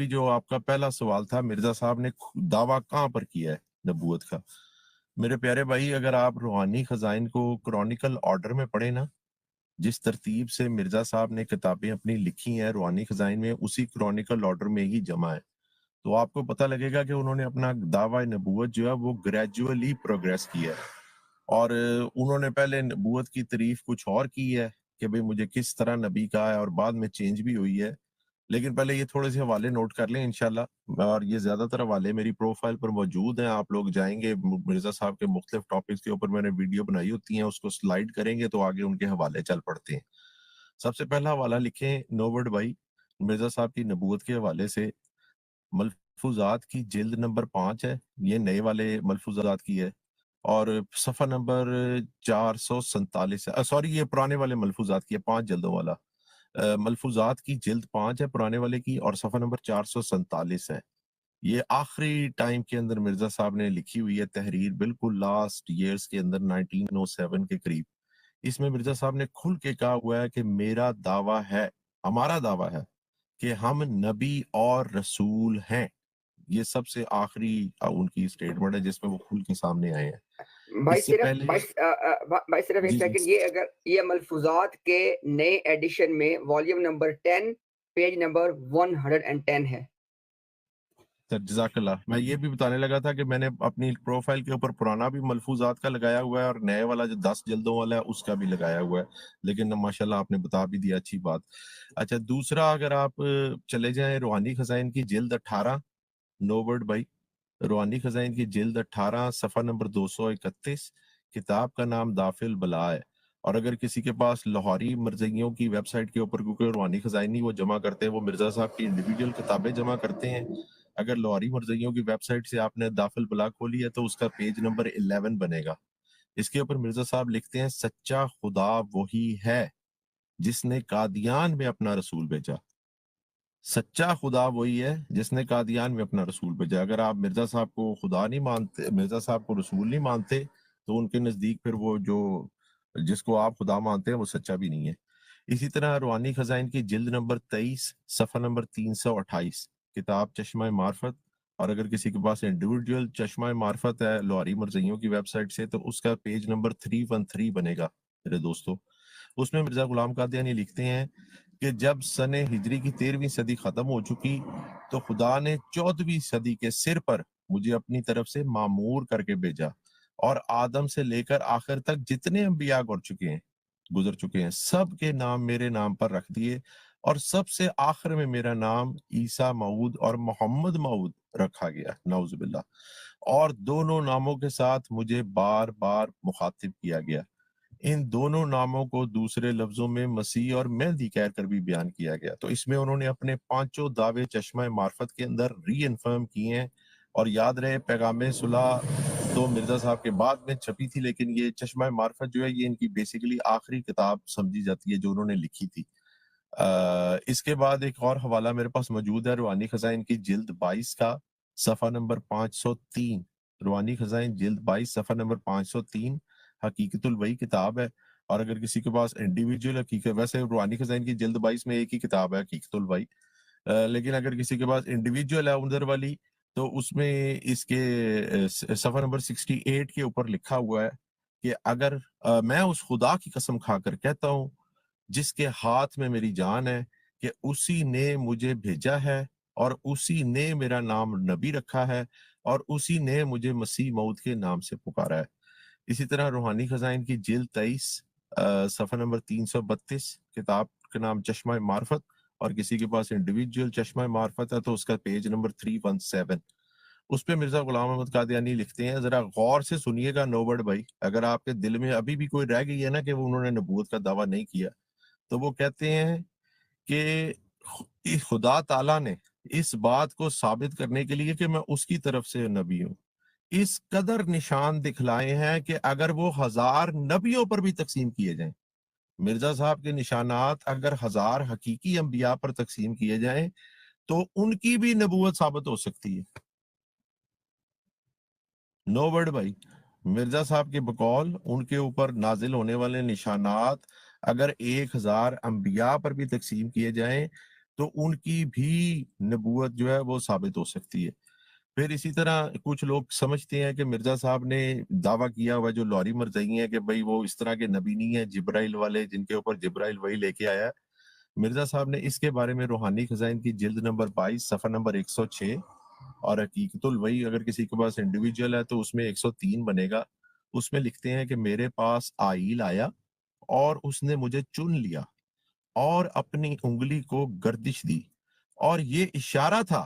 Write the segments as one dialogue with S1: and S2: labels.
S1: अभी जो आपका पहला सवाल था, मिर्जा साहब ने दावा कहाँ पर किया है नबूवत का। मेरे प्यारे भाई, अगर आप रूहानी खजाइन को क्रॉनिकल ऑर्डर में पढ़े ना, जिस तरतीब से मिर्जा साहब ने किताबें अपनी लिखी हैं रूहानी खजाइन में, उसी क्रॉनिकल ऑर्डर में ही जमा है, तो आपको पता लगेगा कि उन्होंने अपना दावा नबूवत जो है वो ग्रेजुअली प्रोग्रेस किया है। और उन्होंने पहले नबूवत की तारीफ कुछ और की है कि भाई मुझे किस तरह नबी कहा है, और बाद में चेंज भी हुई है। लेकिन पहले ये थोड़े से हवाले नोट कर लें इंशाल्लाह, और ये ज्यादातर हवाले मेरी प्रोफाइल पर मौजूद हैं। आप लोग जाएंगे, मिर्जा साहब के मुख्तलिफ टॉपिक्स के ऊपर मैंने वीडियो बनाई होती हैं, उसको स्लाइड करेंगे तो आगे उनके हवाले चल पड़ते हैं। सबसे पहला हवाला लिखें नोवर्ड भाई, मिर्जा साहब की नबूवत के हवाले से। मलफूजात की जिल्द नंबर 5 है, ये नए वाले मलफूजात की है, और सफा नंबर 447 है। सॉरी, ये पुराने वाले मलफूजात की है, 5 जल्दों वाला। मलफूजात की जिल्द 5 है पुराने वाले की, और सफा नंबर 447 है। ये आखिरी टाइम के अंदर मिर्जा साहब ने लिखी हुई है तहरीर, बिल्कुल लास्ट ईयर्स के अंदर 1907 के करीब। इसमें मिर्जा साहब ने खुल के कहा हुआ है कि मेरा दावा है, हमारा दावा है कि हम नबी और रसूल हैं। ये सबसे आखिरी उनकी स्टेटमेंट है जिसमें वो खुल के सामने आए हैं।
S2: भाई
S1: इससे
S2: सिर्फ
S1: पहले
S2: भाई सिर्फ एक
S1: जी
S2: सेकंड,
S1: जी
S2: ये अगर ये मलफूजात के नए एडिशन में वॉल्यूम नंबर 10 पेज नंबर 110 है।
S1: सर, जज़ाकल्लाह। मैं ये भी बताने लगा था कि मैंने अपनी प्रोफाइल के ऊपर पुराना भी मलफूजात का लगाया हुआ है, और नए वाला जो 10 जल्दों वाला है उसका भी लगाया हुआ है, लेकिन माशाल्लाह आपने बता भी दिया, अच्छी बात। अच्छा, दूसरा, अगर आप चले जाएं रूहानी खजाइन की जिल्द 18, नोवर्ड भाई, रूहानी खजाइन की जिल्द 18 सफा नंबर 231, किताब का नाम दाफिल बला है। और अगर किसी के पास लाहौरी मरज़इयों की वेबसाइट के ऊपर, क्योंकि रूहानी खजाइन नहीं वो जमा करते हैं, वो मिर्जा साहब की इंडिविजुअल किताबें जमा करते हैं। अगर लाहौरी मरज़इयों की वेबसाइट से आपने दाफिल बला खोली है तो उसका पेज नंबर 11 बनेगा। इसके ऊपर मिर्जा साहब लिखते हैं, सच्चा खुदा वही है जिसने कादियान में अपना रसूल भेजा। सच्चा खुदा वही है जिसने कादियान में अपना रसूल भेजा। अगर आप मिर्जा साहब को खुदा नहीं मानते, मिर्जा साहब को रसूल नहीं मानते, तो उनके नजदीक फिर वो जो जिसको आप खुदा मानते हैं वो सच्चा भी नहीं है। इसी तरह रूहानी खजाइन की जिल्द नंबर 23 सफा नंबर 328, किताब चश्मा मार्फत। और अगर किसी के पास इंडिविजुअल चश्मा मार्फत है लाहौरी मरज़इयों की वेबसाइट से, तो उसका पेज नंबर 313 बनेगा मेरे दोस्तों। उसमें मिर्जा गुलाम कादियानी लिखते हैं कि जब सने हिजरी की 13वीं सदी खत्म हो चुकी, तो खुदा ने 14वीं सदी के सिर पर मुझे अपनी तरफ से मामूर करके भेजा, और आदम से लेकर आखिर तक जितने अंबिया गुजर चुके हैं, सब के नाम मेरे नाम पर रख दिए, और सबसे आखिर में मेरा नाम ईसा मऊद और मोहम्मद मऊद रखा गया, नौजुबिल्ला। और दोनों नामों के साथ मुझे बार बार मुखातिब किया गया। इन दोनों नामों को दूसरे लफ्जों में मसीह और मेहदी कहकर भी बयान किया गया। तो इसमें उन्होंने अपने 5 दावे चश्मा मार्फत के अंदर रीइन्फर्म किए हैं। और याद रहे, पैगाम सुलह तो मिर्जा साहब के बाद में छपी थी, लेकिन ये चश्मा मार्फत जो है ये इनकी बेसिकली आखिरी किताब समझी जाती है जो उन्होंने लिखी थी। इसके बाद एक और हवाला मेरे पास मौजूद है, रूहानी खजाइन की जिल्द 22 का सफा नंबर 503। रूहानी खजाइन जिल्द 22 सफा नंबर 503 हकीकतुल वही किताब है। और अगर किसी के पास इंडिविजुअल हकीकत, वैसे रूहानी खजाइन की जिल्द 22 में एक ही किताब है हकीकतुल वही, लेकिन अगर किसी के पास इंडिविजुअल है उधर वाली, तो उसमें इसके सफा नंबर 68 के ऊपर लिखा हुआ है कि अगर मैं उस खुदा की कसम खाकर कहता हूँ जिसके हाथ में मेरी जान है, कि उसी ने मुझे भेजा है, और उसी ने मेरा नाम नबी रखा है, और उसी ने मुझे मसीह मऊद के नाम से पुकारा है। इसी तरह रूहानी खजाइन की जिल्द 23 सफा नंबर 332, किताब का नाम चश्मा मार्फत। और किसी के पास इंडिविजुअल चश्मा मार्फत है तो उसका पेज नंबर 317। उस पे मिर्जा गुलाम अहमद कादियानी लिखते हैं, जरा गौर से सुनिएगा नोबर्ड भाई, अगर आपके दिल में अभी भी कोई रह गई है ना कि वो उन्होंने नबूवत का दावा नहीं किया, तो वो कहते हैं कि खुदा ताला ने इस बात को साबित करने के लिए कि मैं उसकी तरफ से नबी हूं, इस कदर निशान दिखलाए हैं कि अगर वो 1000 नबियों पर भी तकसीम किए जाएं, मिर्जा साहब के निशानात अगर 1000 हकीकी अंबिया पर तकसीम किए जाएं, तो उनकी भी नबूवत साबित हो सकती है। नो वर्ड भाई, मिर्जा साहब के बकौल उनके ऊपर नाजिल होने वाले निशानात अगर 1000 अंबिया पर भी तकसीम किए जाएं, تو ان کی بھی نبوت جو ہے وہ ثابت ہو سکتی ہے۔ پھر اسی طرح کچھ لوگ سمجھتے ہیں کہ مرزا صاحب نے دعویٰ کیا ہوا جو لوری مرزائی ہیں کہ بھئی وہ اس طرح کے نبی نہیں ہیں جبرائیل والے جن کے اوپر جبرائیل وہی لے کے آیا ہے۔ مرزا صاحب نے اس کے بارے میں روحانی خزائن کی جلد نمبر 22 صفحہ نمبر 106 اور حقیقت الوحی اگر کسی کے پاس انڈیویجول ہے تو اس میں 103 بنے گا، اس میں لکھتے ہیں کہ میرے پاس آئیل آیا اور اس نے مجھے چن لیا اور اپنی انگلی کو گردش دی اور یہ اشارہ تھا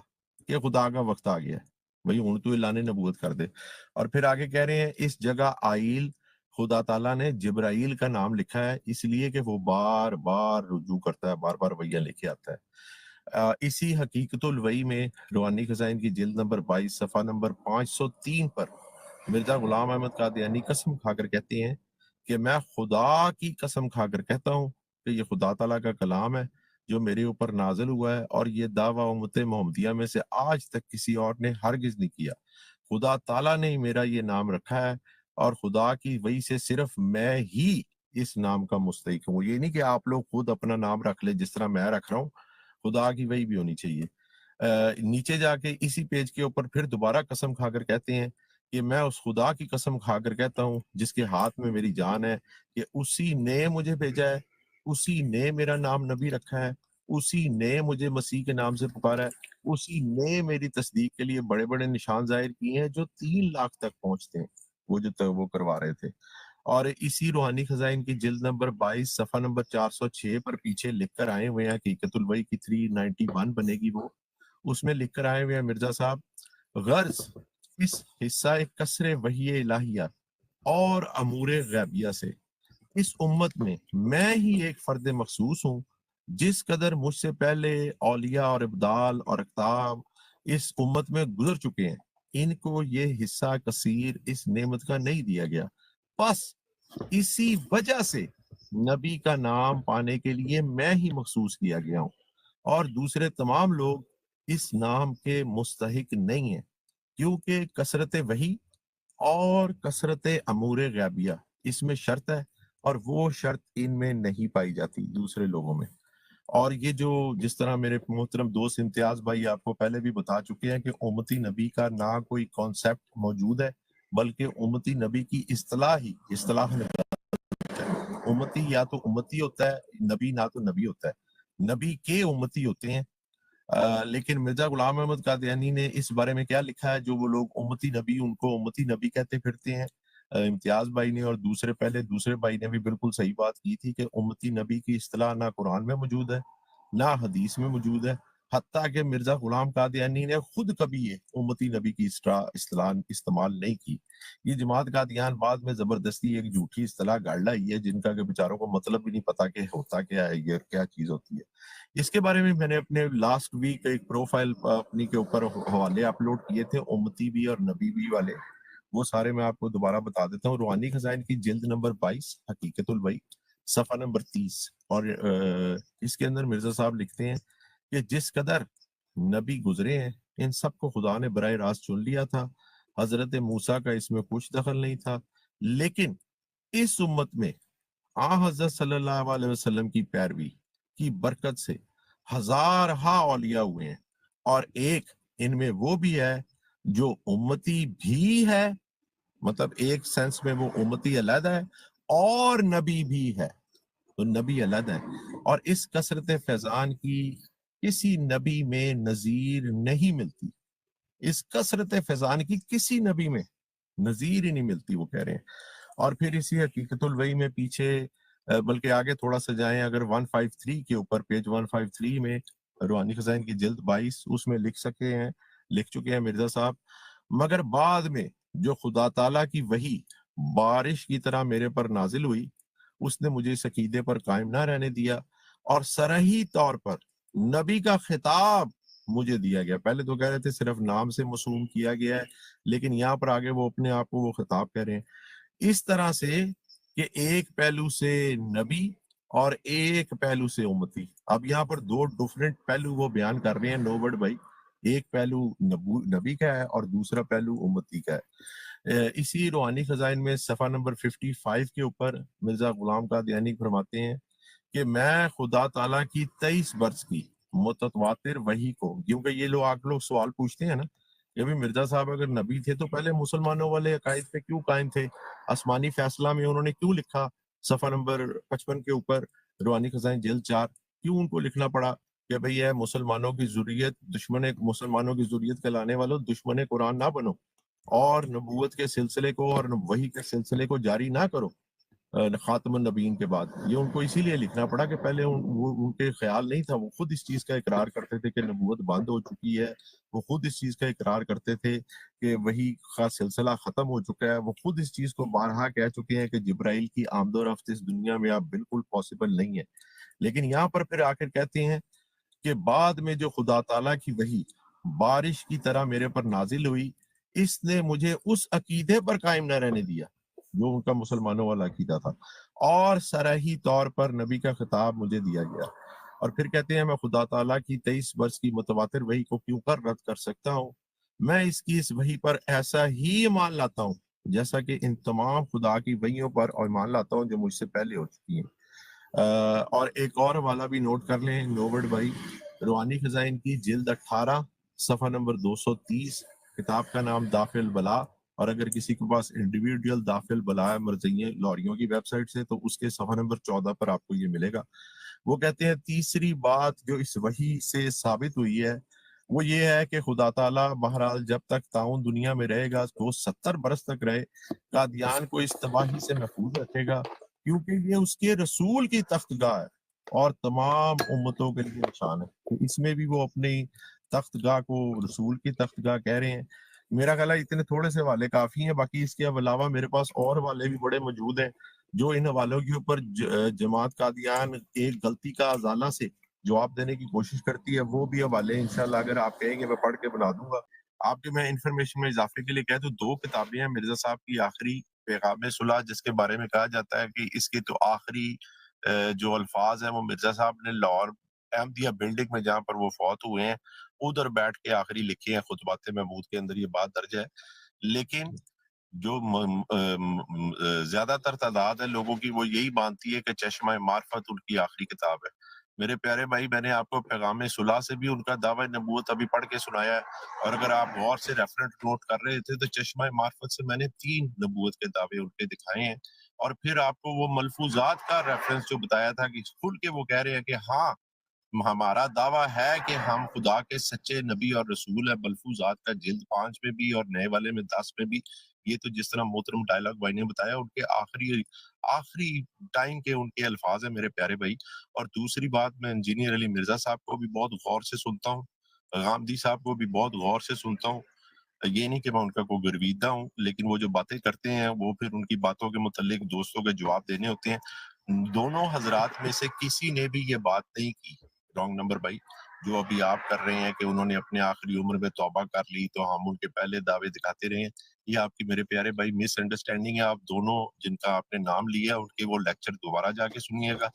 S1: کہ خدا کا وقت آ گیا ہے۔ بھئی ہن تو اعلان نبوت کر دے۔ اور پھر آگے کہہ رہے ہیں اس جگہ آئیل خدا تعالیٰ نے جبرائیل کا نام لکھا ہے اس لیے کہ وہ بار بار رجوع کرتا ہے، بار بار وحیاں لے کے آتا ہے۔ اسی حقیقت الوحی میں روحانی خزائن کی جلد نمبر 22 صفحہ نمبر 503 پر مرزا غلام احمد قادیانی قسم کھا کر کہتے ہیں کہ میں خدا کی قسم کھا کر کہتا ہوں کہ یہ خدا تعالیٰ کا کلام ہے جو میرے اوپر نازل ہوا ہے اور یہ دعویٰ امت محمدیہ میں سے آج تک کسی اور نے ہرگز نہیں کیا۔ خدا تعالیٰ نے ہی میرا یہ نام رکھا ہے اور خدا کی وحی سے صرف میں ہی اس نام کا مستحق ہوں۔ یہ نہیں کہ آپ لوگ خود اپنا نام رکھ لیں جس طرح میں رکھ رہا ہوں، خدا کی وحی بھی ہونی چاہیے۔ نیچے جا کے اسی پیج کے اوپر پھر دوبارہ قسم کھا کر کہتے ہیں کہ میں اس خدا کی قسم کھا کر کہتا ہوں جس کے ہاتھ میں میری جان ہے کہ اسی نے مجھے بھیجا ہے، اسی نے میرا نام نبی رکھا ہے، اسی نے مجھے مسیح کے نام سے پکارا ہے، اسی نے میری تصدیق کے لیے بڑے بڑے نشان ظاہر کیے ہیں جو 3 لاکھ تک پہنچتے ہیں، وہ جو وہ کروا رہے تھے۔ اور اسی روحانی خزائن کی جلد نمبر 22 صفحہ نمبر 406 پر پیچھے لکھ کر آئے ہوئے ہیں حقیقت الوحی کی 391 بنے گی وہ، اس میں لکھ کر آئے ہوئے ہیں مرزا صاحب غرض اس حصہ کسر وحی الہیہ اور امور غیبیہ سے اس امت میں ہی ایک فرد مخصوص ہوں جس قدر مجھ سے پہلے اولیاء اور ابدال اور اقطاب اس امت میں گزر چکے ہیں ان کو یہ حصہ کثیر اس نعمت کا نہیں دیا گیا، بس اسی وجہ سے نبی کا نام پانے کے لیے میں ہی مخصوص کیا گیا ہوں اور دوسرے تمام لوگ اس نام کے مستحق نہیں ہیں کیونکہ کثرت وحی اور کثرت امور غیبیہ اس میں شرط ہے اور وہ شرط ان میں نہیں پائی جاتی دوسرے لوگوں میں۔ اور یہ جو جس طرح میرے محترم دوست امتیاز بھائی آپ کو پہلے بھی بتا چکے ہیں کہ امتی نبی کا نہ کوئی کانسیپٹ موجود ہے بلکہ امتی نبی کی اصطلاح ہی اصطلاح امتی یا تو امتی ہوتا ہے نبی نہ تو نبی ہوتا ہے، نبی کے امتی ہوتے ہیں۔ لیکن مرزا غلام احمد قادیانی نے اس بارے میں کیا لکھا ہے جو وہ لوگ امتی نبی ان کو امتی نبی کہتے پھرتے ہیں، امتیاز بھائی نے اور دوسرے بھائی نے بھی بالکل صحیح بات کی تھی کہ امتی نبی کی اصطلاح نہ قرآن میں موجود ہے نہ حدیث میں موجود ہے، حتیٰ کہ مرزا غلام قادیانی نے خود کبھی یہ امتی نبی کی اصطلاح استعمال نہیں کی۔ یہ جماعت قادیان بعد میں زبردستی ایک جھوٹی اصطلاح گاڑ لائی ہے جن کا کہ بیچاروں کو مطلب بھی نہیں پتا کہ ہوتا کیا ہے، یہ کیا چیز ہوتی ہے۔ اس کے بارے میں نے اپنے لاسٹ ویک ایک پروفائل اپنی کے اوپر حوالے اپلوڈ کیے تھے امتی بھی اور نبی بھی والے، وہ سارے میں آپ کو دوبارہ بتا دیتا ہوں۔ روحانی خزائن کی جلد نمبر 22 حقیقت الوحی صفحہ نمبر 30 اور اس کے اندر مرزا صاحب لکھتے ہیں کہ جس قدر نبی گزرے ہیں ان سب کو خدا نے براہ راست چن لیا تھا، حضرت موسیٰ کا اس میں کچھ دخل نہیں تھا، لیکن اس امت میں حضرت صلی اللہ علیہ وسلم کی پیروی کی برکت سے ہزارہا اولیاء ہوئے ہیں اور ایک ان میں وہ بھی ہے جو امتی بھی ہے، مطلب ایک سینس میں وہ امتی علیحدہ ہے اور نبی بھی ہے، تو نبی علیحدہ ہے اور اس کثرت فیضان کی کسی نبی میں نظیر نہیں ملتی، اس کثرت فیضان کی کسی نبی میں نظیر ہی نہیں ملتی وہ کہہ رہے ہیں۔ اور پھر اسی حقیقت الوحی میں پیچھے بلکہ آگے تھوڑا سا جائیں اگر 153 کے اوپر پیج 153 میں روحانی خزائن کی جلد 22 اس میں لکھ چکے ہیں مرزا صاحب، مگر بعد میں جو خدا تعالیٰ کی وحی بارش کی طرح میرے پر نازل ہوئی اس نے مجھے اس عقیدے پر قائم نہ رہنے دیا اور صریحی طور پر نبی کا خطاب مجھے دیا گیا۔ پہلے تو کہہ رہے تھے صرف نام سے معصوم کیا گیا ہے، لیکن یہاں پر آگے وہ اپنے آپ کو وہ خطاب کہہ رہے ہیں اس طرح سے کہ ایک پہلو سے نبی اور ایک پہلو سے امتی۔ اب یہاں پر دو ڈیفرنٹ پہلو وہ بیان کر رہے ہیں نوبرڈ بھائی، ایک پہلو نبی کا ہے اور دوسرا پہلو امتی کا ہے۔ اسی روحانی خزائن میں صفحہ نمبر 55 کے اوپر مرزا غلام قادیانی فرماتے ہیں کہ میں خدا تعالیٰ کی 23 برس کی मुतवातिर वही को, क्योंकि ये लोग आप लोग सवाल पूछते हैं ना कि भाई मिर्जा साहब अगर नबी थे तो पहले मुसलमानों वाले अकायद पे क्यों कायम थे, आसमानी फैसला में उन्होंने क्यों लिखा सफा नंबर 55 के ऊपर रूहानी खजाइन जिल्द 4, क्यों उनको लिखना पड़ा कि भाई ये मुसलमानों की जुर्रियत मुसलमानों की जुर्रियत कहलाने वालों दुश्मन कुरान ना बनो और नबूवत के सिलसिले को और वही के सिलसिले को जारी ना करो खातमुन नबीन के बाद। ये उनको इसीलिए लिखना पड़ा कि पहले उनके ख्याल नहीं था, वो खुद इस चीज़ का इकरार करते थे कि नबूवत बंद हो चुकी है, वो खुद इस चीज़ का इकरार करते थे कि वही का सिलसिला ख़त्म हो चुका है, वो खुद इस चीज़ को बारहा कह चुके हैं कि जिब्राइल की आमदो-रफ्त इस दुनिया में अब बिल्कुल पॉसिबल नहीं है। लेकिन यहाँ पर फिर आखिर कहते हैं कि बाद में जो खुदा ताला की वही बारिश की तरह मेरे पर नाजिल हुई, इसने मुझे उस अकीदे पर कायम न रहने दिया जो उनका मुसलमानों वाला अकीदा था, और सरही तौर पर नबी का खिताब मुझे दिया गया। और फिर कहते हैं मैं खुदा ताला की 23 वर्ष की मुतवातिर वही को क्यों कर रद्द कर सकता हूँ, मैं इसकी इस वही पर ऐसा ही ईमान लाता हूँ जैसा कि इन तमाम खुदा की वहियों पर और ईमान लाता हूँ जो मुझसे पहले हो चुकी हैं। और एक और वाला भी नोट कर लें नोबर्ट भाई, रूहानी खजाइन की जिल्द 18 सफ़ा नंबर 230, किताब का नाम दाखिल बला, और अगर किसी के पास इंडिविजुअल दाखिल बला है मरज़ियाँ लॉरियों की वेबसाइट से तो उसके सफ़ा नंबर 14 पर आपको ये मिलेगा। वो कहते हैं तीसरी बात जो इस वही से साबित हुई है वो ये है कि खुदा ताला बहरहाल जब तक ताउन दुनिया में रहेगा तो 70 बरस तक रहे, कादियान को इस तबाही से महफूज रखेगा क्योंकि ये उसके रसूल की तख्तगाह है और तमाम उम्मतों के लिए निशान है। तो इसमें भी वो अपनी तख्तगाह को रसूल की तख्तगाह कह रहे हैं। मेरा ख्याल है इतने थोड़े से वाले काफी हैं, बाकी इसके अलावा मेरे पास और वाले भी बड़े मौजूद हैं जो इन हवालों के ऊपर जमात कादियान एक गलती का अजाला से जवाब देने की कोशिश करती है, वो भी हवाले इंशाल्लाह अगर आप कहेंगे मैं पढ़ के बना दूंगा। आपके मैं इन्फॉर्मेशन में इजाफे के लिए कह दूं 2 किताबें हैं मिर्जा साहब की आखिरी पैगाम सुलह, जिसके बारे में कहा जाता है कि इसके तो आखिरी जो अल्फाज हैं वो मिर्जा साहब ने लाहौर अहमदिया बिल्डिंग में जहाँ पर वो फौत हुए हैं उधर बैठ के आखिरी लिखे हैं, खुतबात महमूद के अंदर ये बात दर्ज है। लेकिन जो ज्यादातर तादाद है लोगों की वो यही मानती है कि चश्मा मार्फत उनकी आखिरी किताब है। मेरे प्यारे भाई, मैंने आपको पैगाम सुलह से भी उनका दावा नबूवत अभी पढ़ के सुनाया है, और अगर आप गौर से रेफरेंस नोट कर रहे थे तो चश्मा मार्फत से मैंने 3 नबूवत के दावे उनके दिखाए हैं, और फिर आपको वो मलफूजात का रेफरेंस जो बताया था कि खुल के वो कह रहे हैं कि हाँ हमारा दावा है कि हम खुदा के सच्चे नबी और रसूल है। मलफूजात का जिल्द 5 में भी और नए वाले में 10 में भी। ये तो जिस तरह मोहतरम डायलॉग भाई ने बताया उनके आखिरी आखिरी टाइम के उनके अल्फाज है मेरे प्यारे भाई। और दूसरी बात, मैं इंजीनियर अली मिर्जा साहब को भी बहुत गौर से सुनता हूँ, गामदी साहब को भी बहुत गौर से सुनता हूँ। ये नहीं कि मैं उनका कोई गर्विदा हूँ, लेकिन वो जो बातें करते हैं वो फिर उनकी बातों के मुतालिक दोस्तों के जवाब देने होते हैं। दोनों हजरात में से किसी ने भी ये बात नहीं की, रॉन्ग नंबर भाई, जो अभी आप कर रहे हैं कि उन्होंने अपने आखिरी उम्र में तौबा कर ली तो हम उनके पहले दावे दिखाते रहे हैं। ये आपकी मेरे प्यारे भाई मिसअंडरस्टैंडिंग है। आप दोनों जिनका आपने नाम लिया उनके वो लेक्चर दोबारा जाके सुनिएगा।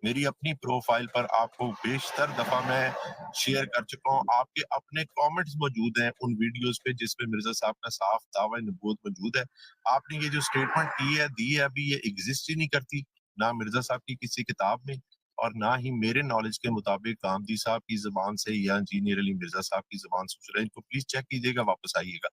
S1: मेरी अपनी प्रोफाइल पर आपको बेशतर दफा मैं शेयर कर चुका हूँ, आपके अपने कमेंट्स मौजूद हैं उन वीडियोस पे जिसमें मिर्जा साहब का साफ दावा नबूवत मौजूद है। आपने ये जो स्टेटमेंट की है दी है अभी ये एग्जिस्ट ही नहीं करती, ना मिर्जा साहब की किसी किताब में और ना ही मेरे नॉलेज के मुताबिक गांधी साहब की जुबान से या इंजीनियर अली मिर्जा साहब की जुबान से। इनको प्लीज चेक कीजिएगा, वापस आइएगा।